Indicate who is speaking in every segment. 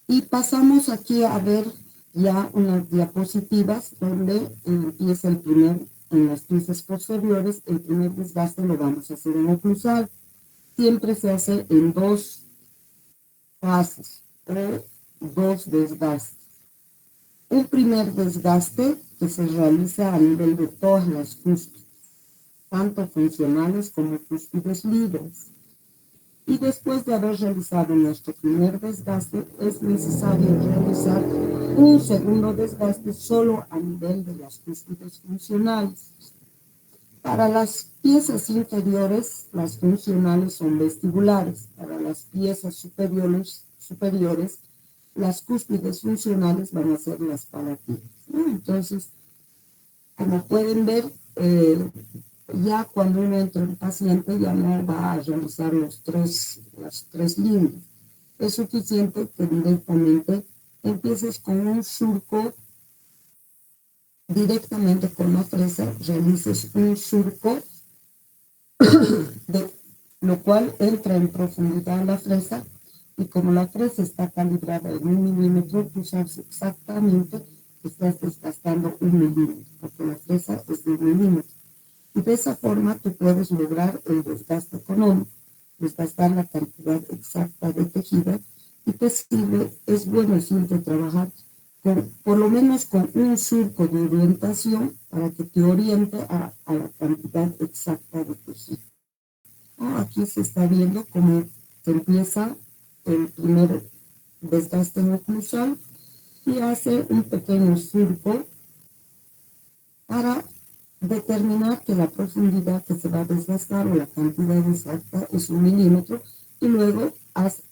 Speaker 1: Y pasamos aquí a ver ya unas diapositivas donde empieza el primer, en las piezas posteriores, el primer desgaste lo vamos a hacer en oclusal. Siempre se hace en dos fases o dos desgastes. Un primer desgaste que se realiza a nivel de todas las cúspides, tanto funcionales como cúspides libres. Y después de haber realizado nuestro primer desgaste, es necesario realizar un segundo desgaste solo a nivel de las cúspides funcionales. Para las piezas inferiores, las funcionales son vestibulares. Para las piezas superiores, las cúspides funcionales van a ser las palatinas, ¿no? Entonces, como pueden ver, ya cuando uno entra en paciente ya no va a realizar las tres líneas. Es suficiente que directamente empieces con un surco, directamente con la fresa, realices un surco, de lo cual entra en profundidad la fresa, y como la fresa está calibrada en 1 milímetro, tú sabes exactamente que estás desgastando 1 milímetro, porque la fresa es de 1 milímetro. Y de esa forma tú puedes lograr el desgaste económico, desgastar la cantidad exacta de tejido, y te sirve, es bueno siempre trabajar por lo menos con un surco de orientación para que te oriente a la cantidad exacta de tejido. Aquí se está viendo cómo se empieza el primer desgaste oclusal y hace un pequeño surco para determinar que la profundidad que se va a desgastar o la cantidad exacta es 1 milímetro, y luego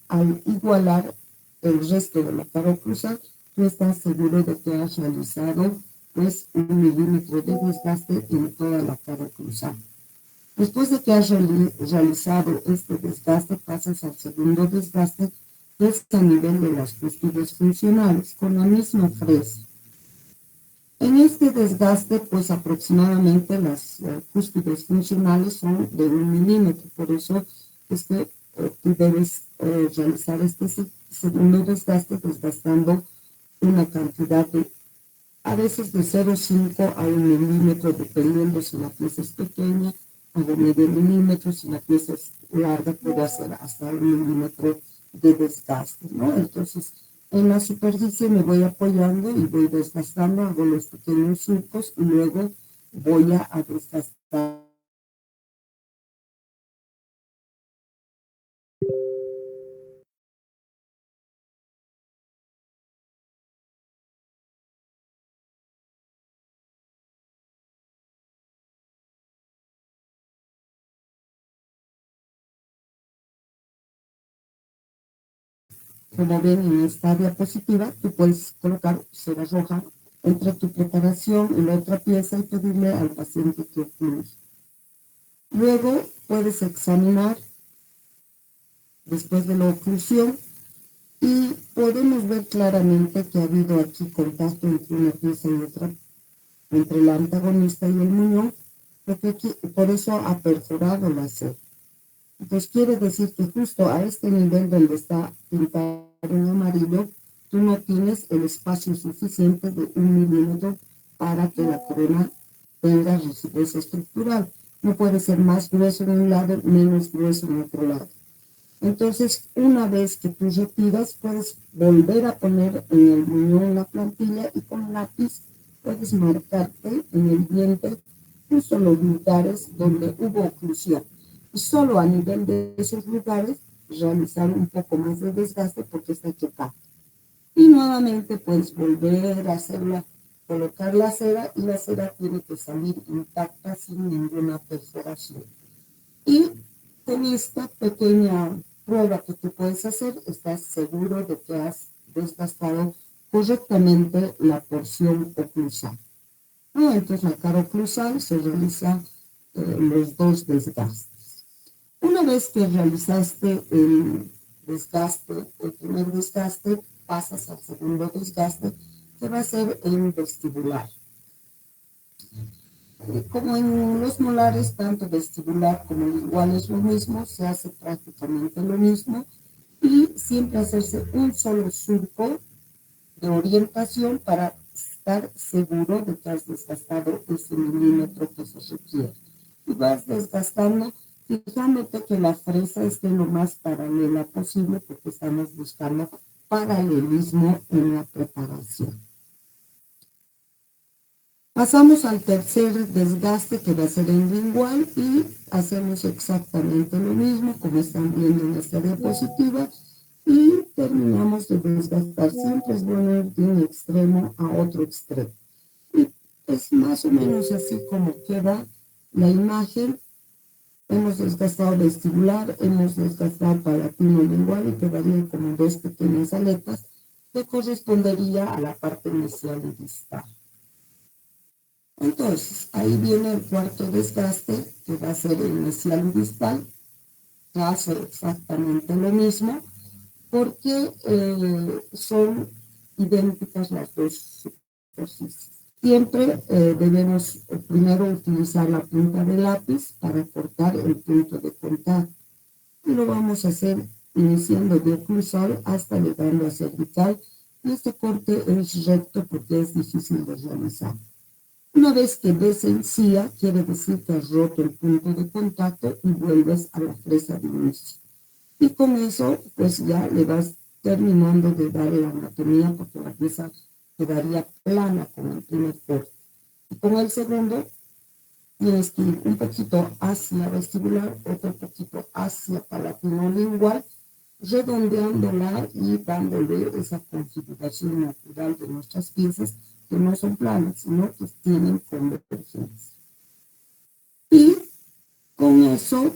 Speaker 1: al igualar el resto de la cara oclusal, tú estás seguro de que has realizado pues 1 milímetro de desgaste en toda la cara oclusal. Después de que has realizado este desgaste, pasas al segundo desgaste, que es a nivel de las cúspides funcionales, con la misma fresa. En este desgaste, pues aproximadamente las cúspides funcionales son de 1 milímetro, por eso es que tú debes realizar este segundo desgaste desgastando una cantidad de a veces de 0,5 a 1 milímetro, dependiendo si la pieza es pequeña, a medio milímetro, si la pieza es larga, puede hacer hasta 1 milímetro de desgaste, ¿no? Entonces, en la superficie me voy apoyando y voy desgastando, hago los pequeños surcos y luego voy a desgastar. Como ven en esta diapositiva, tú puedes colocar cera roja entre tu preparación y la otra pieza y pedirle al paciente que ocluya. Luego puedes examinar después de la oclusión y podemos ver claramente que ha habido aquí contacto entre una pieza y otra, entre el antagonista y el muñón, porque aquí, por eso ha perforado la cera. Entonces quiere decir que justo a este nivel donde está pintado en amarillo, tú no tienes el espacio suficiente de 1 milímetro para que la corona tenga rigidez estructural. No puede ser más grueso en un lado, menos grueso en otro lado. Entonces, una vez que tú retiras, puedes volver a poner en el muñón la plantilla y con lápiz puedes marcarte en el diente justo los lugares donde hubo oclusión. Y solo a nivel de esos lugares realizar un poco más de desgaste porque está chocado. Y nuevamente puedes volver a hacerla, colocar la cera, y la cera tiene que salir intacta sin ninguna perforación. Y con esta pequeña prueba que tú puedes hacer, estás seguro de que has desgastado correctamente la porción oclusal. ¿No? Entonces la cara oclusal se realiza los dos desgastes. Una vez que realizaste el desgaste, el primer desgaste, pasas al segundo desgaste, que va a ser en vestibular. Como en los molares, tanto vestibular como igual es lo mismo, se hace prácticamente lo mismo. y siempre hacerse un solo surco de orientación para estar seguro de que has desgastado ese milímetro que se requiere. Y vas desgastando, fijándote que la fresa esté lo más paralela posible, porque estamos buscando paralelismo en la preparación. Pasamos al tercer desgaste, que va a ser en lingual, y hacemos exactamente lo mismo, como están viendo en esta diapositiva, y terminamos de desgastar. Siempre es bueno ir de un extremo a otro extremo. Y es más o menos así como queda la imagen. Hemos desgastado vestibular, hemos desgastado palatino lingual, y quedarían como dos pequeñas aletas que correspondería a la parte inicial y distal. Entonces, ahí viene el cuarto desgaste, que va a ser el inicial y distal, que hace exactamente lo mismo, porque son idénticas las dos superficies. Siempre debemos primero utilizar la punta de lápiz para cortar el punto de contacto. Y lo vamos a hacer iniciando de oclusal hasta llegando a cervical. Y este corte es recto porque es difícil de realizar. Una vez que ves encía, quiere decir que has roto el punto de contacto y vuelves a la fresa de inicio. Y con eso, pues ya le vas terminando de dar la anatomía, porque la pieza quedaría plana con el primer corte. Y con el segundo, tienes que ir un poquito hacia vestibular, otro poquito hacia palatino lingual, redondeándola y dándole esa configuración natural de nuestras piezas, que no son planas, sino que tienen convergencia. Y con eso,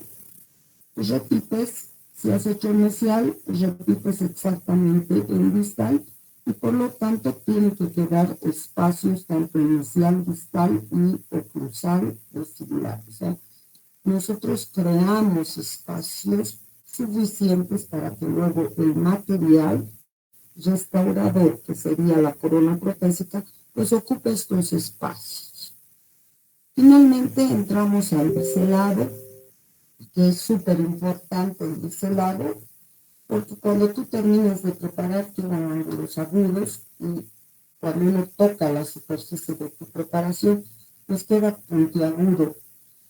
Speaker 1: repites, si has hecho inicial, repites exactamente el distal, y por lo tanto tiene que quedar espacios tanto inicial, distal y oclusal, vestibular. O sea, nosotros creamos espacios suficientes para que luego el material restaurador, que sería la corona protésica, pues ocupe estos espacios. Finalmente entramos al biselado, que es súper importante el biselado, porque cuando tú terminas de preparar quedan ángulos agudos, y cuando uno toca la superficie de tu preparación, pues queda puntiagudo.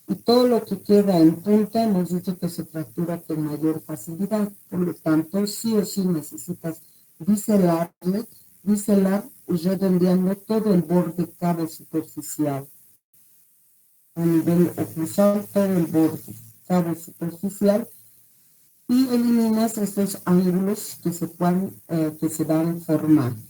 Speaker 1: Y todo lo que queda en punta hemos dicho que se fractura con mayor facilidad. Por lo tanto, sí o sí necesitas biselar redondeando todo el borde cabo superficial. A nivel oclusal, todo el borde cabo superficial, y eliminas estos ángulos que se van formando.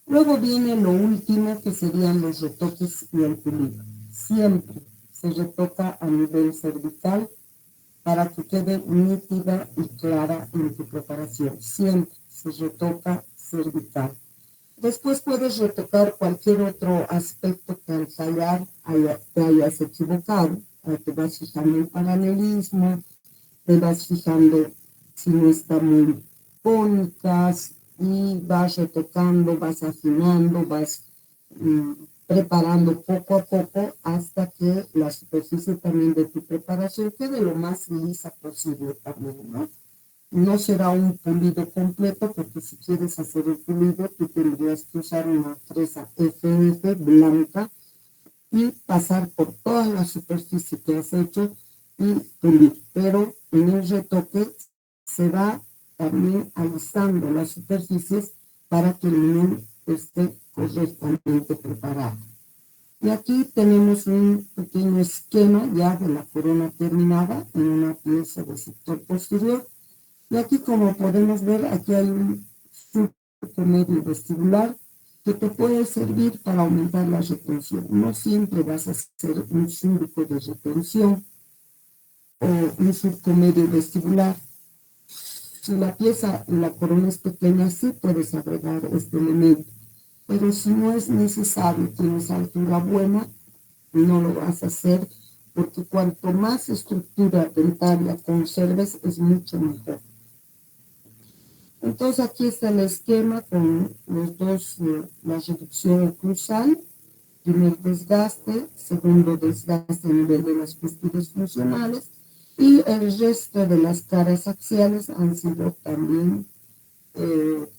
Speaker 1: Luego viene lo último, que serían los retoques y el pulido. Siempre se retoca a nivel cervical para que quede nítida y clara en tu preparación. Siempre se retoca cervical. Después puedes retocar cualquier otro aspecto que al fallar te hayas equivocado. Te vas fijando el paralelismo, te vas fijando si no está muy cónicas, y vas retocando, vas afinando, vas preparando poco a poco hasta que la superficie también de tu preparación quede lo más lisa posible también, ¿no? No será un pulido completo, porque si quieres hacer el pulido, tú tendrías que usar una fresa FF blanca y pasar por toda la superficie que has hecho y pulir. Pero en el retoque se va también alisando las superficies para que el limón esté correctamente preparado. Y aquí tenemos un pequeño esquema ya de la corona terminada en una pieza de sector posterior. Y aquí, como podemos ver, aquí hay un surco medio vestibular que te puede servir para aumentar la retención. No siempre vas a hacer un surco de retención o un surco medio vestibular. Si la pieza y la corona es pequeña, sí puedes agregar este elemento. Pero si no es necesario, tienes altura buena, no lo vas a hacer, porque cuanto más estructura dentaria conserves, es mucho mejor. Entonces aquí está el esquema con los dos, la reducción oclusal, primer desgaste, segundo desgaste a nivel de las cúspides funcionales, y el resto de las caras axiales han sido también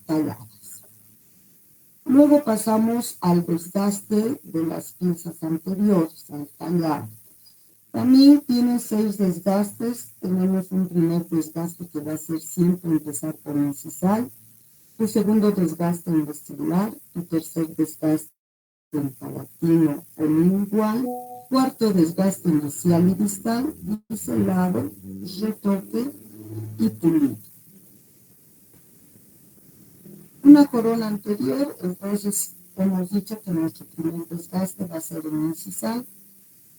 Speaker 1: talladas. Luego pasamos al desgaste de las piezas anteriores, al tallado. También tiene 6 desgastes. Tenemos un primer desgaste que va a ser siempre empezar por incisal, tu segundo desgaste en vestibular, tu tercer desgaste en palatino o lingual, cuarto desgaste inicial y distal, biselado, retoque y pulido. Una corona anterior, entonces hemos dicho que nuestro primer desgaste va a ser en incisal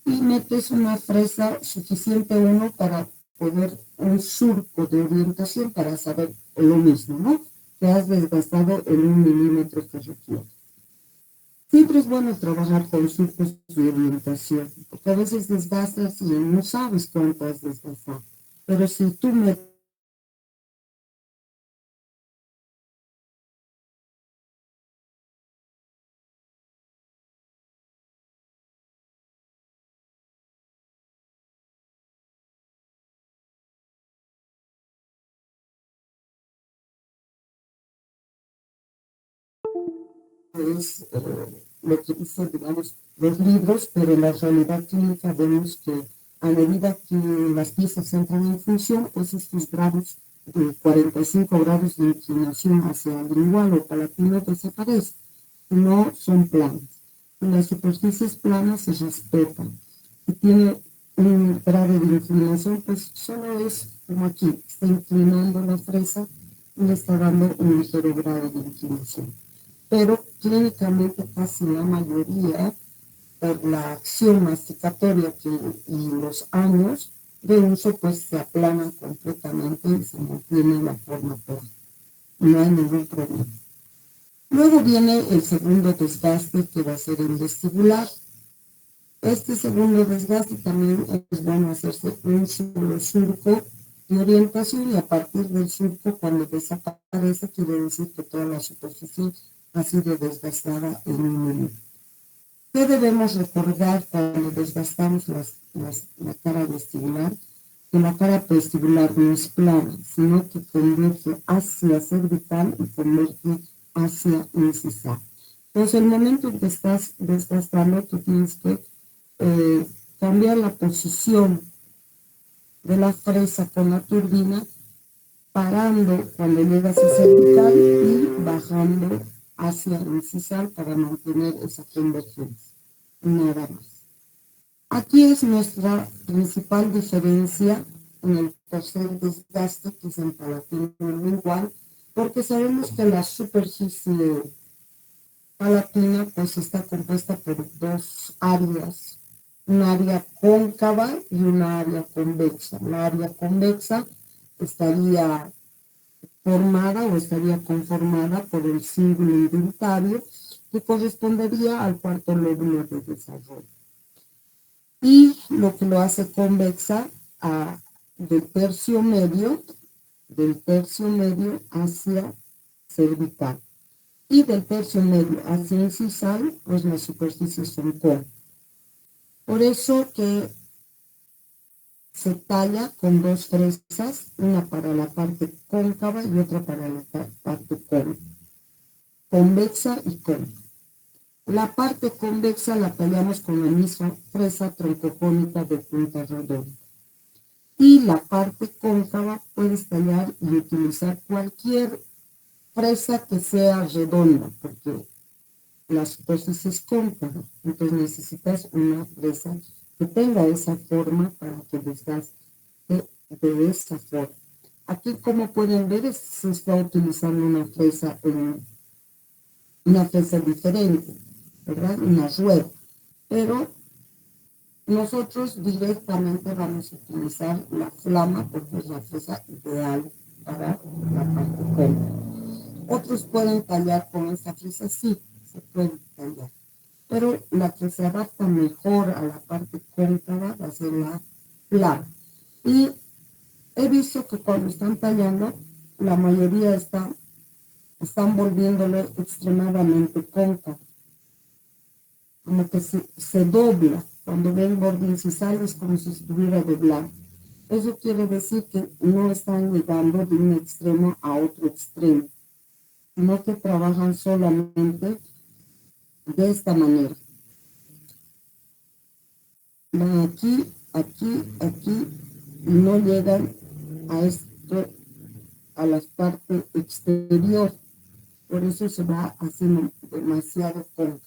Speaker 1: y metes una fresa suficiente uno para poder un surco de orientación para saber lo mismo, ¿no? Que has desgastado en 1 milímetro que requiere. Siempre es bueno trabajar con surcos de orientación, porque a veces desgastas y no sabes cuánto has desgastado. Pero si tú metes lo que dicen, digamos, los libros, pero en la realidad clínica vemos que a medida que las piezas entran en función, pues estos grados de 45 grados de inclinación hacia el lingual o palatino desaparecen, no son planas. Y las superficies planas se respetan. Si tiene un grado de inclinación, pues solo es como aquí, está inclinando la fresa y le está dando un ligero grado de inclinación. Pero clínicamente casi la mayoría, por la acción masticatoria y los años de uso, pues se aplanan completamente y se mantiene la forma plana. No hay ningún problema. Luego viene el segundo desgaste que va a ser el vestibular. Este segundo desgaste también es bueno hacerse un solo surco de orientación y a partir del surco, cuando desaparece, quiere decir que toda la superficie ha sido desgastada en un minuto. ¿Qué debemos recordar cuando desgastamos la cara vestibular? Que la cara vestibular no es plana, sino que converge hacia cervical y converge hacia incisal. Entonces, el momento en que estás desgastando, tú tienes que cambiar la posición de la fresa con la turbina, parando cuando llegas a cervical y bajando hacia incisal para mantener esa convergencia. Nada más. Aquí es nuestra principal diferencia en el tercer desgaste, que es en palatino lingual, porque sabemos que la superficie palatina pues está compuesta por dos áreas, un área cóncava y una área convexa. La área convexa estaría formada o estaría conformada por el cíngulo indentario, que correspondería al cuarto lóbulo de desarrollo. Y lo que lo hace convexa del tercio medio hacia cervical. Y del tercio medio hacia incisal, pues las superficies son cóncavas. Por eso que se talla con dos fresas, una para la parte cóncava y otra para la parte convexa y cóncava. La parte convexa la tallamos con la misma fresa troncocónica de punta redonda. Y la parte cóncava puedes tallar y utilizar cualquier fresa que sea redonda, porque la superficie es cóncava, entonces necesitas una fresa que tenga esa forma para que desgaste de esa forma. Aquí, como pueden ver, se está utilizando una fresa diferente, ¿verdad? Una rueda, pero nosotros directamente vamos a utilizar la flama porque es la fresa ideal para la parte cóncava. Otros pueden tallar con esta fresa, sí, se puede tallar, pero la que se adapta mejor a la parte cóncava va a ser la flama. Y he visto que cuando están tallando, la mayoría están volviéndolo extremadamente cóncavo, como que se dobla. Cuando ven borde incisal es como si estuviera doblado. Eso quiere decir que no están llegando de un extremo a otro extremo, sino que trabajan solamente de esta manera. Van aquí, aquí, aquí, y no llegan a esto, a la parte exterior. Por eso se va haciendo demasiado cóncavo.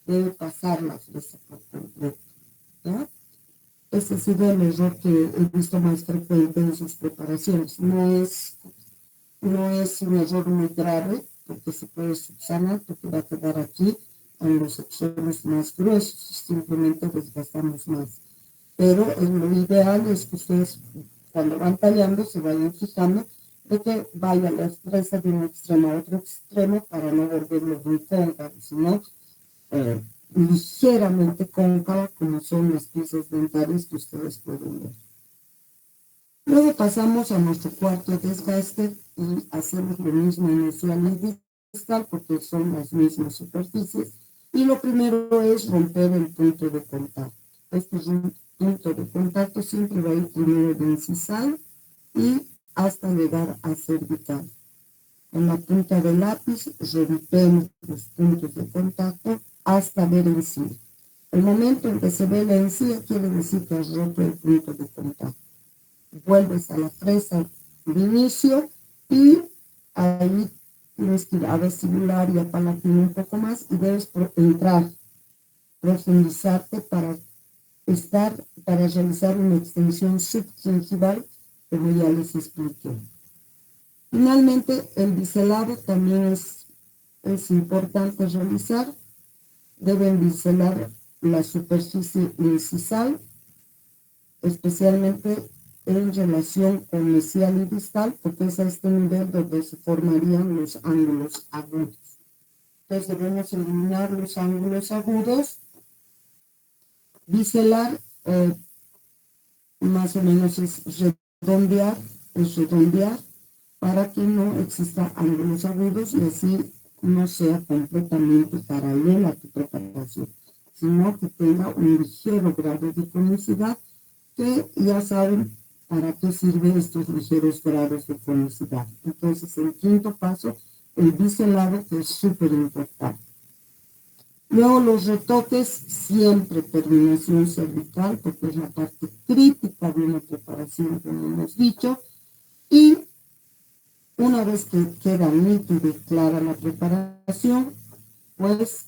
Speaker 1: Debe pasar la fresa por completo, ¿ya? Ese ha sido el error que he visto más frecuente en sus preparaciones. No es un error muy grave, porque se puede subsanar, porque va a quedar aquí en los extremos más gruesos, simplemente desgastamos más. Pero lo ideal es que ustedes, cuando van tallando, se vayan fijando de que vaya la fresa de un extremo a otro extremo para no volverlo muy cóncavo, sino ligeramente cóncava, como son las piezas dentales que ustedes pueden ver. Luego pasamos a nuestro cuarto desgaste y hacemos lo mismo inicial y distal porque son las mismas superficies. Y lo primero es romper el punto de contacto. Este es un punto de contacto, siempre va a ir primero de incisal y hasta llegar a cervical. Con la punta del lápiz rompemos los puntos de contacto hasta ver encía. El momento en que se ve la encía quiere decir que has roto el punto de contacto. Vuelves a la fresa de inicio y ahí tienes que ir a vestibular y a palatina un poco más y debes entrar, profundizarte para realizar una extensión subgingival, como ya les expliqué. Finalmente, el biselado también es importante realizar. Deben biselar la superficie incisal, especialmente en relación con mesial y distal, porque es a este nivel donde se formarían los ángulos agudos. Entonces debemos eliminar los ángulos agudos, biselar, más o menos es redondear, para que no exista ángulos agudos y así no sea completamente paralela a tu preparación, sino que tenga un ligero grado de conicidad, que ya saben para qué sirven estos ligeros grados de conicidad. Entonces, el quinto paso, el biselado, que es súper importante. Luego los retoques, siempre terminación cervical, porque es la parte crítica de una preparación, como hemos dicho, y una vez que queda nítida y clara la preparación, pues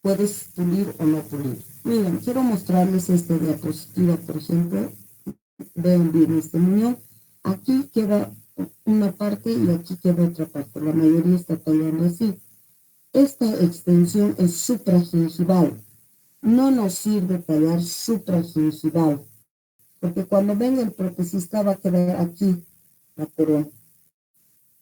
Speaker 1: puedes pulir o no pulir. Miren, quiero mostrarles esta diapositiva, por ejemplo. Vean bien este muñón. Aquí queda una parte y aquí queda otra parte. La mayoría está tallando así. Esta extensión es supragingival. No nos sirve tallar supragingival, porque cuando venga el protesista va a quedar aquí la corona.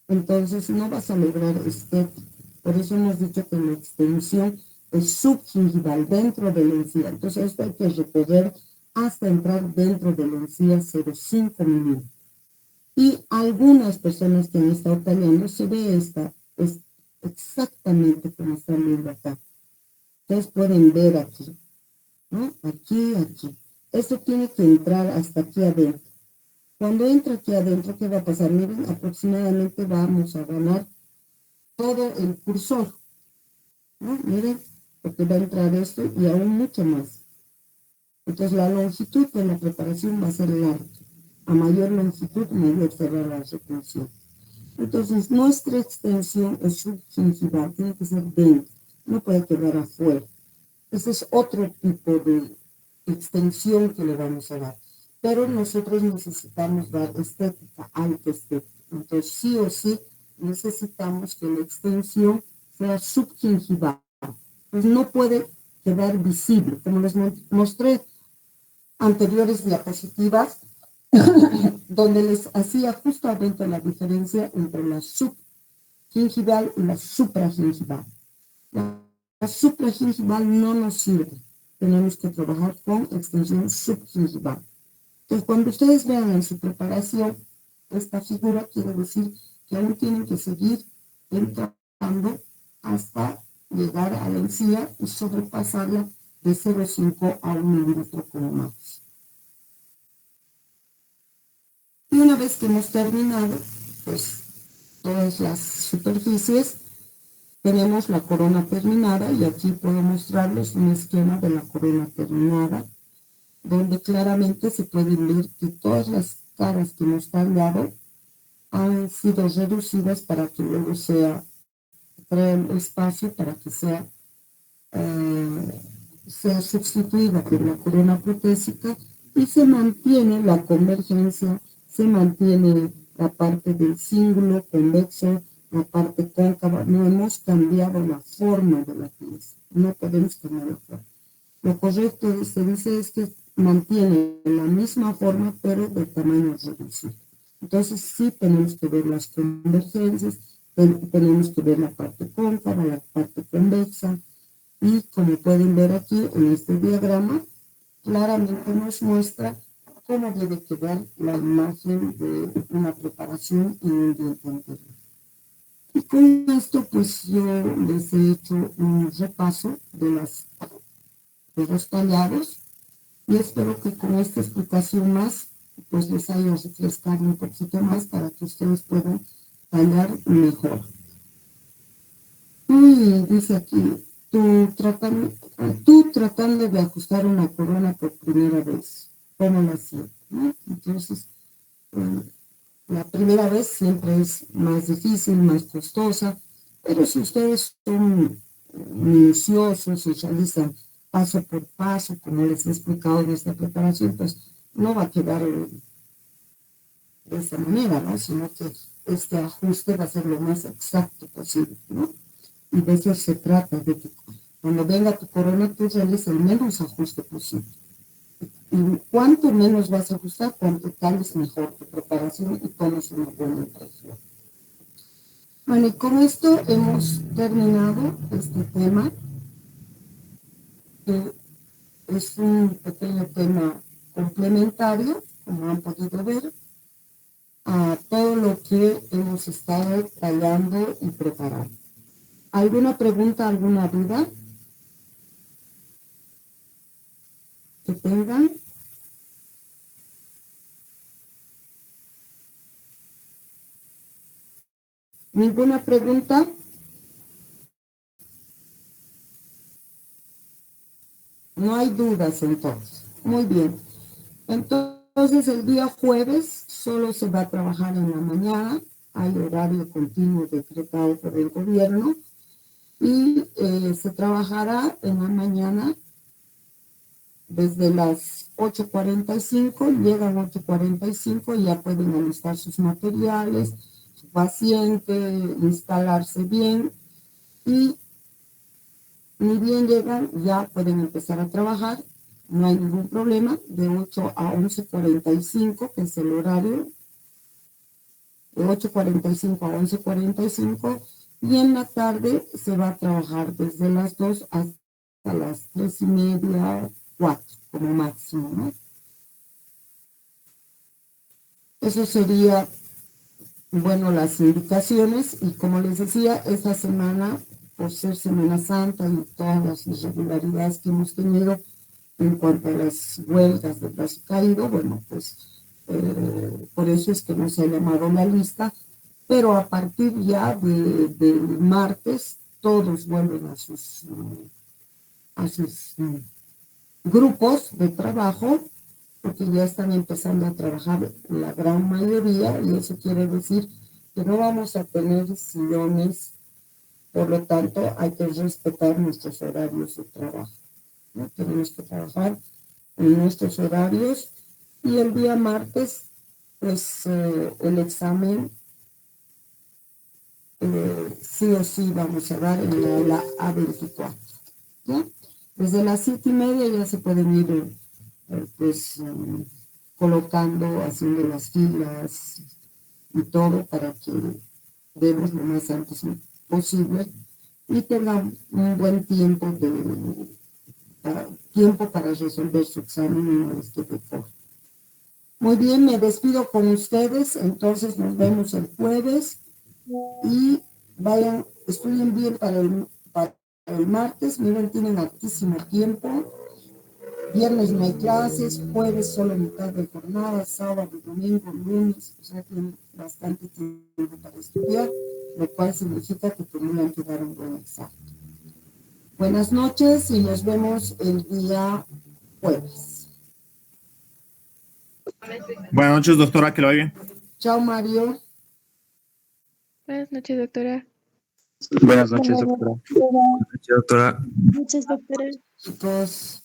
Speaker 1: Entonces no vas a lograr estética. Por eso hemos dicho que la extensión es subgingival, dentro de la encía. Entonces esto hay que recorrer hasta entrar dentro de la encía 0,5 milímetros. Y algunas personas que han estado tallando se ve esta, es exactamente como están viendo acá. Ustedes pueden ver aquí, ¿no? Aquí, aquí. Esto tiene que entrar hasta aquí adentro. Cuando entra aquí adentro, ¿qué va a pasar? Miren, aproximadamente vamos a ganar todo el cursor, ¿no? Miren, porque va a entrar esto y aún mucho más. Entonces la longitud de la preparación va a ser larga. A mayor longitud, mayor será la retención. Entonces nuestra extensión es subgingival, tiene que ser dentro, no puede quedar afuera. Ese es otro tipo de extensión que le vamos a dar. Pero nosotros necesitamos dar estética, alta estética. Entonces sí o sí necesitamos que la extensión sea subgingival. Pues no puede quedar visible. Como les mostré anteriores diapositivas, donde les hacía justamente la diferencia entre la subgingival y la supragingival. La supragingival no nos sirve. Tenemos que trabajar con extensión subgingival. Entonces, cuando ustedes vean en su preparación esta figura, quiere decir que aún tienen que seguir entrando hasta llegar a la encía y sobrepasarla de 0,5 a 1 milímetro como máximo. Y una vez que hemos terminado, pues todas las superficies, tenemos la corona terminada y aquí puedo mostrarles un esquema de la corona terminada, donde claramente se pueden ver que todas las caras que hemos tallado han sido reducidas para que luego crean espacio para que sea sustituida por la corona protésica y se mantiene la convergencia, se mantiene la parte del cíngulo convexo, la parte cóncava. No hemos cambiado la forma de la pieza, no podemos cambiar la forma. Lo correcto se dice es que mantiene la misma forma pero de tamaño reducido. Entonces sí tenemos que ver las convergencias, tenemos que ver la parte cóncava, la parte convexa, y como pueden ver aquí en este diagrama, claramente nos muestra cómo debe quedar la imagen de una preparación en un diente anterior. Y con esto pues yo les he hecho un repaso de los tallados y espero que con esta explicación más pues les haya refrescado un poquito más para que ustedes puedan tallar mejor. Y dice aquí, tú tratando de ajustar una corona por primera vez, ¿cómo lo hacía? ¿No? Entonces, la primera vez siempre es más difícil, más costosa, pero si ustedes son minuciosos y realizan paso por paso, como les he explicado en esta preparación, pues no va a quedar de esta manera, ¿no? Sino que este ajuste va a ser lo más exacto posible, ¿no? Y de eso se trata, de que cuando venga tu corona tú realices el menos ajuste posible. Y cuanto menos vas a ajustar, cuanto tal es mejor tu preparación y tomes una buena impresión. Bueno, y con esto hemos terminado este tema, que es un pequeño tema complementario, como han podido ver, a todo lo que hemos estado tallando y preparando. ¿Alguna pregunta, alguna duda que tengan? ¿Ninguna pregunta? No hay dudas entonces. Muy bien. Entonces el día jueves solo se va a trabajar en la mañana. Hay horario continuo decretado por el gobierno y se trabajará en la mañana desde las 8:45, llegan 8:45 y ya pueden alistar sus materiales, su paciente, instalarse bien y ni bien llegan, ya pueden empezar a trabajar, no hay ningún problema, de 8 a 11:45, que es el horario, de 8:45 a 11:45, y en la tarde se va a trabajar desde las 2 hasta las 3:30, 4, como máximo, ¿no? Eso sería, bueno, las indicaciones, y como les decía, esta semana, por ser Semana Santa y todas las irregularidades que hemos tenido en cuanto a las huelgas de brazo caído, bueno, pues por eso es que no se ha llamado la lista, pero a partir ya del martes, todos vuelven a sus grupos de trabajo, porque ya están empezando a trabajar la gran mayoría, y eso quiere decir que no vamos a tener sillones, por lo tanto hay que respetar nuestros horarios de trabajo, ¿no? Tenemos que trabajar en nuestros horarios y el día martes, pues el examen sí o sí vamos a dar en la aula A24, ¿ya? Desde las 7:30 ya se pueden ir pues colocando, haciendo las filas y todo para que demos lo más antes posible y tengan un buen tiempo para resolver su examen una vez que te. Muy bien, me despido con ustedes, entonces nos vemos el jueves y estudien bien para el martes, miren, tienen altísimo tiempo. Viernes no hay clases, jueves solo mitad de jornada, sábado, domingo, lunes, o sea, tienen bastante tiempo para estudiar, lo cual significa que tendrían que dar un buen examen. Buenas noches y nos vemos el día jueves.
Speaker 2: Buenas noches, doctora, que lo vaya bien.
Speaker 1: Chao, Mario.
Speaker 3: Buenas noches, doctora.
Speaker 2: Buenas noches, doctora.
Speaker 4: Buenas
Speaker 2: Buenas noches, doctora.
Speaker 4: noches, doctora.
Speaker 1: Chicos.